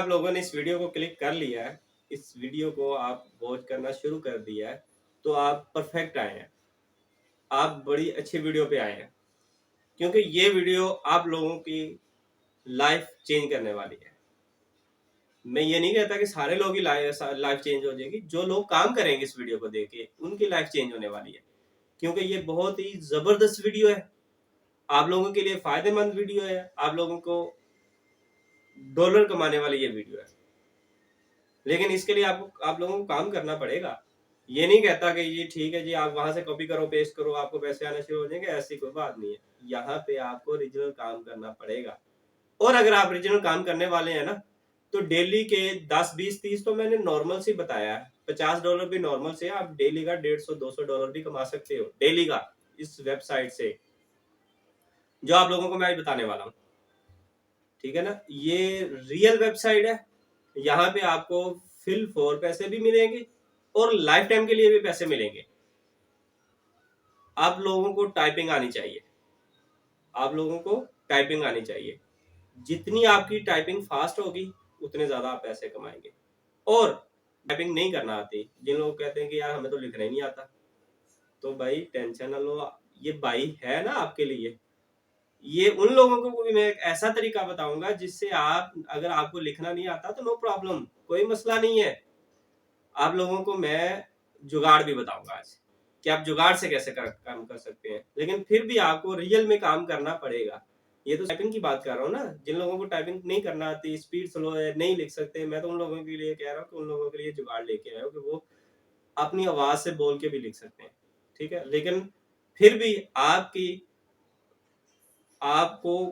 लोगों ने इस वीडियो को क्लिक कर लिया है, इस वीडियो को आप वॉच करना शुरू कर दिया है, तो आप परफेक्ट आए हैं। आप बड़ी अच्छी वीडियो पे आए हैं, क्योंकि ये वीडियो आप लोगों की लाइफ चेंज करने वाली है। मैं ये नहीं कहता कि सारे लोग ही लाइफ चेंज हो जाएगी। जो लोग काम करेंगे इस वीडियो को देख के, उनकी लाइफ चेंज होने वाली है, क्योंकि ये बहुत ही जबरदस्त वीडियो है। आप लोगों के लिए फायदेमंद वीडियो है, आप लोगों को डॉलर कमाने वाली ये वीडियो है। लेकिन इसके लिए आप लोगों को काम करना पड़ेगा। ये नहीं कहता कि ये ठीक है जी, आप वहां से कॉपी करो, पेस्ट करो, आपको पैसे आने शुरू हो जाएंगे, ऐसी कोई बात नहीं है। यहाँ पे आपको ओरिजिनल काम करना पड़ेगा। और अगर आप ओरिजिनल काम करने वाले हैं ना, तो डेली के 10, 20, 30 तो मैंने नॉर्मल से बताया है। $50 भी नॉर्मल से, आप डेली का $150-200 भी कमा सकते हो डेली का, इस वेबसाइट से, जो आप लोगों को मैं आज बताने वाला हूँ। ठीक है ना, ये रियल वेबसाइट है। यहाँ पे आपको फिल फॉर पैसे भी मिलेंगे और लाइफ टाइम के लिए भी पैसे मिलेंगे। आप लोगों को टाइपिंग आनी चाहिए, आप लोगों को टाइपिंग आनी चाहिए। जितनी आपकी टाइपिंग फास्ट होगी, उतने ज्यादा आप पैसे कमाएंगे। और टाइपिंग नहीं करना आती, जिन लोग कहते हैं कि यार हमें तो लिखना ही नहीं आता, तो भाई टेंशन ना लो, ये भाई है ना आपके लिए। ये उन लोगों को भी मैं एक ऐसा तरीका बताऊंगा जिससे आप, अगर आपको लिखना नहीं आता तो नो प्रॉब्लम, कोई मसला नहीं है। आप लोगों को मैं जुगाड़ भी बताऊंगा आज कि आप जुगाड़ से कैसे काम कर सकते हैं। लेकिन फिर भी आपको रियल में काम करना पड़ेगा। ये तो टाइपिंग की बात कर रहा हूँ ना, जिन लोगों को टाइपिंग नहीं करना आती, स्पीड स्लो है, नहीं लिख सकते, मैं तो उन लोगों के लिए कह रहा हूँ कि उन लोगों के लिए जुगाड़ लेके आए हो कि वो अपनी आवाज से बोल के भी लिख सकते हैं। ठीक है, लेकिन फिर भी आपको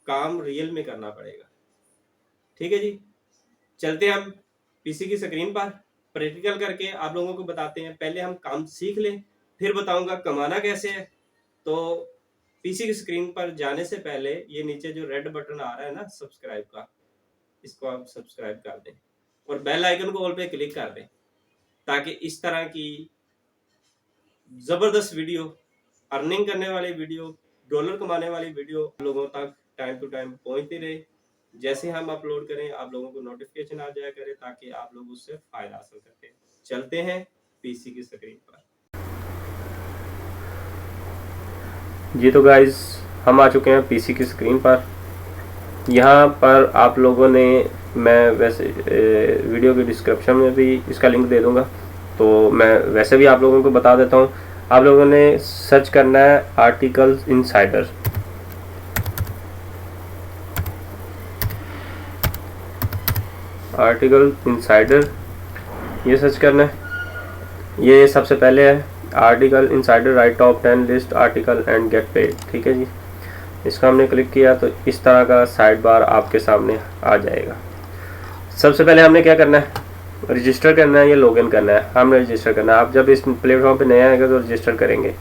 काम रियल में करना पड़ेगा। ठीक है जी, चलते हैं हम पीसी की स्क्रीन पर, प्रैक्टिकल करके आप लोगों को बताते हैं। पहले हम काम सीख लें, फिर बताऊंगा कमाना कैसे है। तो पीसी की स्क्रीन पर जाने से पहले ये नीचे जो रेड बटन आ रहा है ना सब्सक्राइब का, इसको आप सब्सक्राइब कर दें और बेल आइकन को ऑल पे क्लिक कर दें, ताकि इस तरह की जबरदस्त वीडियो, अर्निंग करने वाली वीडियो, डॉलर कमाने वाली वीडियो लोगों तक टाइम टू टाइम पहुंचती रहे। जैसे हम अपलोड करें, आप लोगों को नोटिफिकेशन आ जाया करे, ताकि आप लोग उससे फायदा हासिल करते हैं। चलते हैं पीसी की स्क्रीन पर। जी तो गाइस, हम आ चुके हैं पीसी की स्क्रीन पर। यहाँ पर आप लोगों ने, मैं वैसे वीडियो के डिस्क्रिप्शन में भी इसका लिंक दे दूँगा, तो मैं वैसे भी आप लोगों को बता देता हूँ। आप लोगों ने सर्च करना है आर्टिकल इनसाइडर। आर्टिकल इनसाइडर ये सर्च करना है। ये सबसे पहले है article insider right top 10 list article and get paid. ठीक है जी, इसका हमने क्लिक किया तो इस तरह का साइड बार आपके सामने आ जाएगा। सबसे पहले हमने क्या करना है, रजिस्टर करना है या लॉगिन करना है। हमने रजिस्टर करना है। आप जब इस प्लेटफॉर्म पे नया आएगा तो रजिस्टर करेंगे।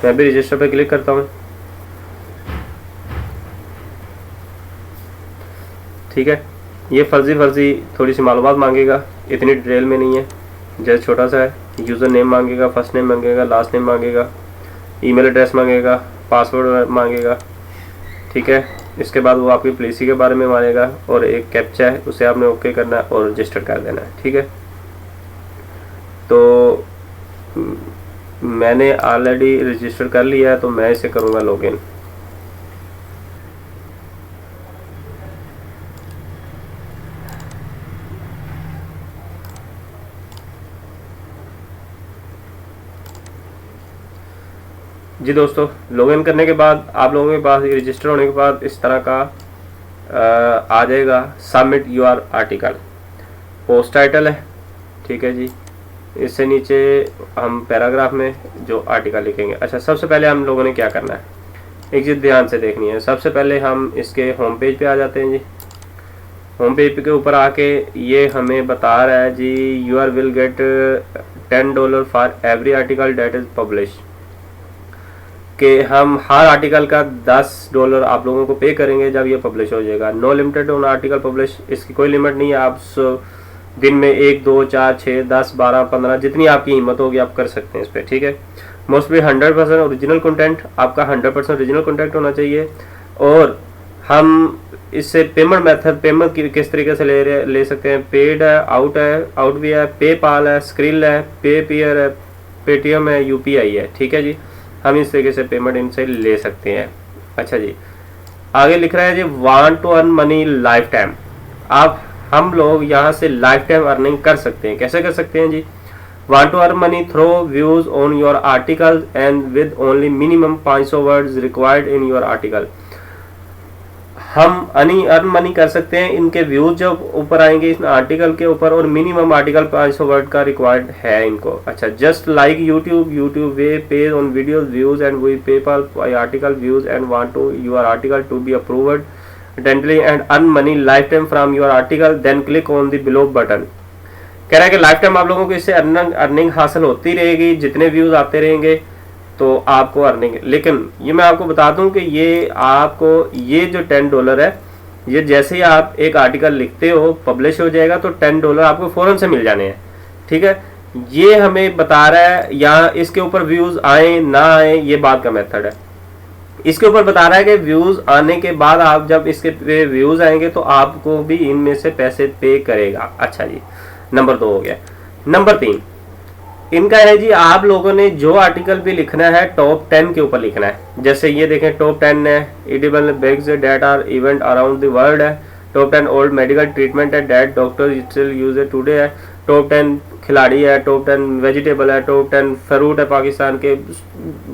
मैं भी रजिस्टर पे क्लिक करता हूँ। ठीक है, ये फर्जी थोड़ी सी मालूमात मांगेगा, इतनी डिटेल में नहीं है, जैसे छोटा सा है। यूज़र नेम मांगेगा, फर्स्ट नेम मांगेगा, लास्ट नेम मांगेगा, ईमेल एड्रेस मांगेगा, पासवर्ड मांगेगा। ठीक है, इसके बाद वो आपकी पॉलिसी के बारे में मांगेगा और एक कैप्चा है, उसे आपने ओके करना है और रजिस्टर कर देना है। ठीक है, तो मैंने ऑलरेडी रजिस्टर कर लिया है, तो मैं इसे करूँगा लॉगिन। जी दोस्तों, लॉगिन करने के बाद आप लोगों के पास रजिस्टर होने के बाद इस तरह का आ जाएगा submit your article. Post title है। ठीक है जी, इससे नीचे हम पैराग्राफ में जो आर्टिकल लिखेंगे। अच्छा, सबसे पहले हम लोगों ने क्या करना है, एक चीज़ ध्यान से देखनी है। सबसे पहले हम इसके होम पेज पे आ जाते हैं जी। होम पेज के ऊपर आके ये हमें बता रहा है जी, you are will get $10 for every article that is publish, कि हम हर आर्टिकल का $10 आप लोगों को पे करेंगे जब ये पब्लिश हो जाएगा। No limited on article publish, इसकी कोई लिमिट नहीं है। आप दिन में 1, 2, 4, 6, 10, 12, 15 जितनी आपकी हिम्मत होगी आप कर सकते हैं इस पर। ठीक है, मोस्टली 100% ओरिजिनल कंटेंट, आपका 100% ओरिजिनल कंटेंट होना चाहिए। और हम इससे पेमेंट मेथड, पेमेंट किस तरीके से ले सकते हैं। पेड है, आउट भी है, पेपाल है, स्क्रिल है, पेपियर है, पेटीएम है, यूपीआई है। ठीक है जी, हम इस तरीके से पेमेंट इनसे ले सकते हैं। अच्छा जी, आगे लिख रहा है जी want to earn money life time. हम लोग यहाँ से लाइफ टाइम अर्निंग कर सकते हैं। कैसे कर सकते हैं जी। Want to earn money through views on your articles and with only minimum 500 words required in your article। हम अर्न मनी कर सकते हैं इनके व्यूज जो ऊपर आएंगे इस आर्टिकल के ऊपर, और मिनिमम आर्टिकल 500 वर्ड का रिक्वायर्ड है इनको। अच्छा, just like YouTube way pay on videos views and we PayPal article views and want to your article to be approved attentively and earn money lifetime from your article, then click on the below button। कह रहा है कि life time आप लोगों को इससे earning हासिल होती रहेगी, जितने व्यूज आते रहेंगे तो आपको अर्निंग। लेकिन ये मैं आपको बता दूं कि ये जो $10 है, ये जैसे ही आप एक आर्टिकल लिखते हो पब्लिश हो जाएगा तो $10 आपको फौरन से मिल जाने हैं। ठीक है, ये हमें बता रहा है, या इसके ऊपर व्यूज आए ना आए ये बात का मेथड है। इसके ऊपर बता रहा है कि व्यूज आने के बाद आप जब इसके पे व्यूज आएंगे तो आपको भी इनमें से पैसे पे करेगा। अच्छा जी, नंबर 2 हो गया। नंबर 3 इनका है जी, आप लोगों ने जो आर्टिकल भी लिखना है टॉप 10 के ऊपर लिखना है। जैसे ये देखें टॉप 10 है, edible bags that are event around the world है, टॉप 10 ओल्ड मेडिकल ट्रीटमेंट है that doctor still use it today है, टॉप 10 खिलाड़ी है, टॉप 10 वेजिटेबल है, टॉप 10 फ्रूट है पाकिस्तान के,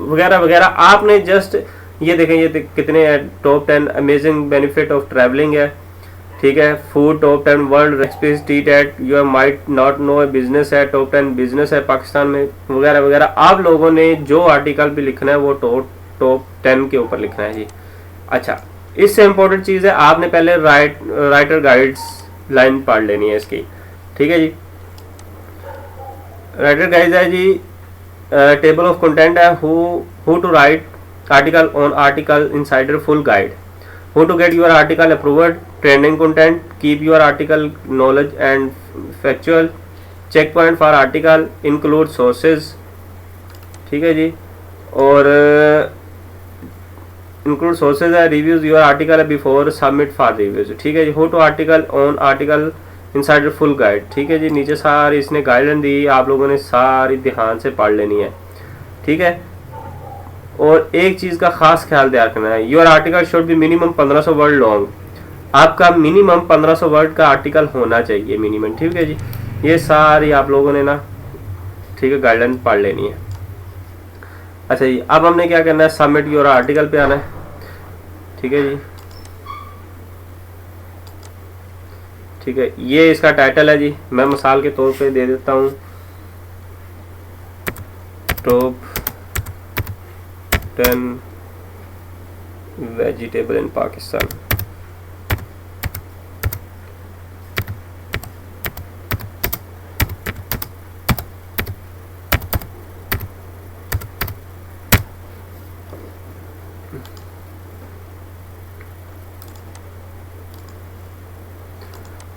वगैरह वगैरह। आपने जस्ट ये देखें ये कितने हैं, top 10 amazing benefit of travelling है। ठीक है, food top 10 world recipes T at you might not know business है, टॉप 10 बिजनेस है पाकिस्तान में, वगैरह वगैरह। आप लोगों ने जो आर्टिकल भी लिखना है वो टॉप 10 के ऊपर लिखना है जी। अच्छा, इससे इम्पोर्टेंट चीज़ है आपने पहले राइटर गाइड्स लाइन पढ़ लेनी है इसकी। ठीक है जी, राइटर गाइड्स है जी, टेबल ऑफ कंटेंट है, who to write article on article insider full guide, how to get your article approved, trending content, keep your article knowledge and factual, checkpoint for article, include sources। ठीक है जी, और include sources है, reviews your article before submit for reviews। ठीक है जी, how to article on article insider full guide। ठीक है जी, नीचे सारी इसने गाइडलाइन दी, आप लोगों ने सारी ध्यान से पढ़ लेनी है। ठीक है, और एक चीज़ का खास ख्याल रखना है, your article should be minimum 1500 word long. आपका मिनिमम 1500 वर्ड का आर्टिकल होना चाहिए मिनिमम। ठीक है जी, ये सारी आप लोगों ने ना, ठीक है, गाइडलाइन पढ़ लेनी है। अच्छा जी, अब हमने क्या करना है, सबमिट योर आर्टिकल पे आना है। ठीक है जी, ठीक है, ये इसका टाइटल है जी, मैं मिसाल के तौर पे दे देता हूँ, टॉप 10 वेजिटेबल इन पाकिस्तान।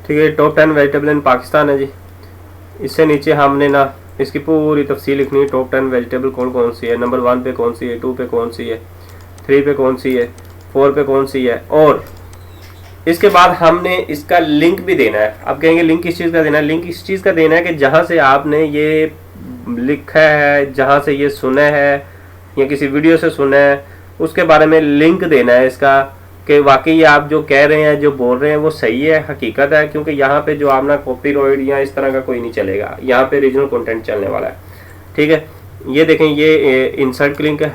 ठीक है, टॉप 10 वेजिटेबल इन पाकिस्तान है जी। इससे नीचे हमने ना इसकी पूरी तफसील लिखनी है, टॉप 10 वेजिटेबल कौन कौन सी है, नंबर 1 पे कौन सी है, 2 पे कौन सी है, 3 पे कौन सी है, 4 पे कौन सी है। और इसके बाद हमने इसका लिंक भी देना है। आप कहेंगे लिंक किस चीज़ का देना है, लिंक इस चीज़ का देना है कि जहाँ से आपने ये लिखा है, जहाँ से ये सुना है या किसी वीडियो से सुना है, उसके बारे में लिंक देना है इसका, कि वाकई आप जो कह रहे हैं, जो बोल रहे हैं वो सही है, हकीकत है। क्योंकि यहाँ पे जो आपना कॉपीराइट या इस तरह का कोई नहीं चलेगा, यहाँ पे रीजनल कंटेंट चलने वाला है। ठीक है, ये देखें, ये इंसर्ट लिंक है,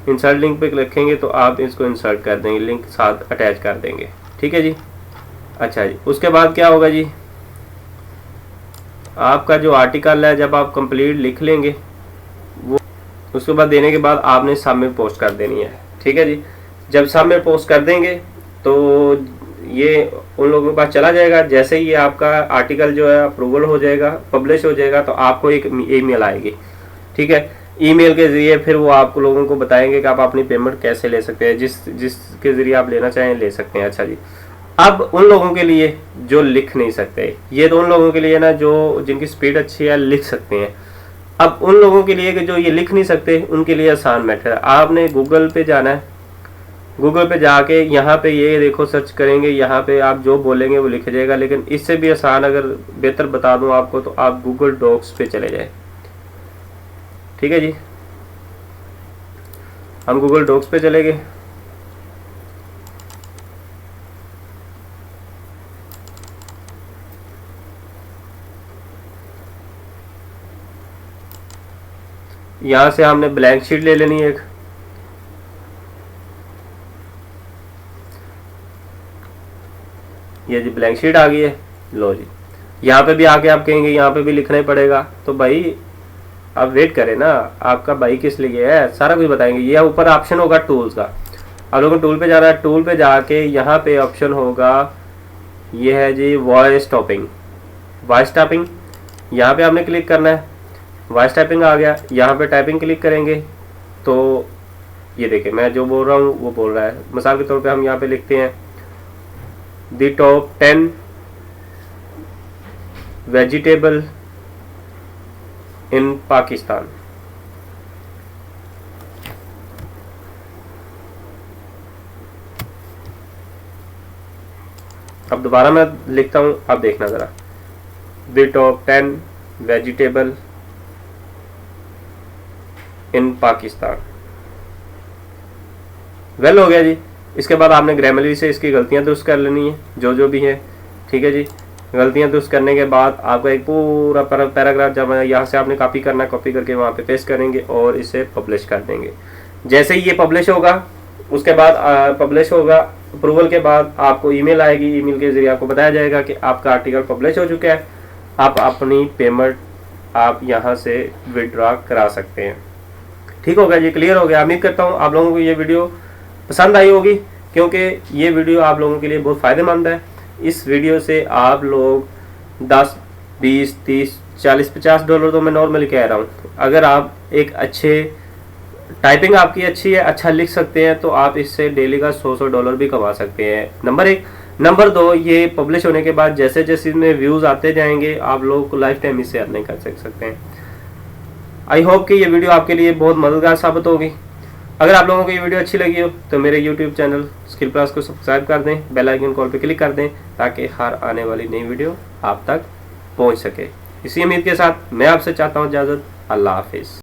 इंसर्ट लिंक पे लिखेंगे तो आप इसको इंसर्ट कर देंगे, लिंक साथ अटैच कर देंगे। ठीक है जी। अच्छा जी, उसके बाद क्या होगा जी, आपका जो आर्टिकल है जब आप कंप्लीट लिख लेंगे वो, उसके बाद देने के बाद आपने सबमिट पोस्ट कर देनी है। ठीक है जी, जब सबमिट पोस्ट कर देंगे तो ये उन लोगों के पास चला जाएगा। जैसे ही ये आपका आर्टिकल जो है अप्रूवल हो जाएगा, पब्लिश हो जाएगा, तो आपको एक ईमेल आएगी। ठीक है, ईमेल के ज़रिए फिर वो आप लोगों को बताएंगे कि आप अपनी पेमेंट कैसे ले सकते हैं, जिसके ज़रिए आप लेना चाहें ले सकते हैं। अच्छा जी, अब उन लोगों के लिए जो लिख नहीं सकते, ये तो उन लोगों के लिए ना जो जिनकी स्पीड अच्छी है लिख सकते हैं। अब उन लोगों के लिए कि जो ये लिख नहीं सकते, उनके लिए आसान मेथड है, आपने गूगल पे जाना है, गूगल पे जाके यहाँ पे ये देखो सर्च करेंगे, यहाँ पे आप जो बोलेंगे वो लिख जाएगा। लेकिन इससे भी आसान अगर बेहतर बता दूं आपको तो आप गूगल डॉक्स पे चले जाए। ठीक है जी, हम गूगल डॉक्स पे चले गए। यहाँ से हमने ब्लैंक शीट ले लेनी है एक। ये जी ब्लैंक शीट आ गई है। लो जी, यहाँ पे भी आके आप कहेंगे यहाँ पे भी लिखना ही पड़ेगा, तो भाई आप वेट करें ना, आपका भाई किस लिए है, सारा कुछ बताएंगे। ये ऊपर ऑप्शन होगा टूल्स का, आप लोगों को टूल पे जाना है। टूल पे जाके यहाँ पे ऑप्शन होगा, ये है जी वॉइस टॉपिंग। वॉइस टाइपिंग यहाँ पे आपने क्लिक करना है। वॉइस टाइपिंग आ गया, यहाँ पे टाइपिंग क्लिक करेंगे तो ये देखिए मैं जो बोल रहा हूँ वो बोल रहा है। मिसाल के तौर पे हम यहाँ पे लिखते हैं द टॉप 10 वेजिटेबल इन पाकिस्तान। अब दोबारा मैं लिखता हूं, आप देखना जरा, the top 10 vegetable in Pakistan. Well हो गया जी। इसके बाद आपने ग्रामरली से इसकी गलतियां दुरुस्त कर लेनी है, जो जो भी है। ठीक है जी, गलतियां दुरुस्त करने के बाद आपका एक पूरा पैराग्राफ जब यहाँ से आपने कॉपी करना है, कॉपी करके वहाँ पे पेस्ट करेंगे और इसे पब्लिश कर देंगे। जैसे ही ये पब्लिश होगा, उसके बाद पब्लिश होगा, अप्रूवल के बाद आपको ईमेल आएगी। ईमेल के जरिए आपको बताया जाएगा कि आपका आर्टिकल पब्लिश हो चुका है, आप अपनी पेमेंट आप यहाँ से विड्रॉ करा सकते हैं। ठीक होगा जी, क्लियर हो गया। उम्मीद करता हूँ आप लोगों को ये वीडियो पसंद आई होगी, क्योंकि ये वीडियो आप लोगों के लिए बहुत फ़ायदेमंद है। इस वीडियो से आप लोग 10, 20, 30, 40, $50 तो मैं नॉर्मली कह रहा हूँ। अगर आप एक अच्छे टाइपिंग आपकी अच्छी है, अच्छा लिख सकते हैं, तो आप इससे डेली का $100 भी कमा सकते हैं। नंबर 1। नंबर 2, ये पब्लिश होने के बाद जैसे जैसे इसमें व्यूज़ आते जाएंगे, आप लोगों को लाइफ टाइम इससे अर्निंग कर सकते हैं। आई होप कि ये वीडियो आपके लिए बहुत मददगार साबित होगी। अगर आप लोगों को ये वीडियो अच्छी लगी हो तो मेरे यूट्यूब चैनल स्किल प्लस को सब्सक्राइब कर दें, बेल आइकन कॉल पे क्लिक कर दें, ताकि हर आने वाली नई वीडियो आप तक पहुंच सके। इसी उम्मीद के साथ मैं आपसे चाहता हूं इजाज़त। अल्लाह हाफिज़।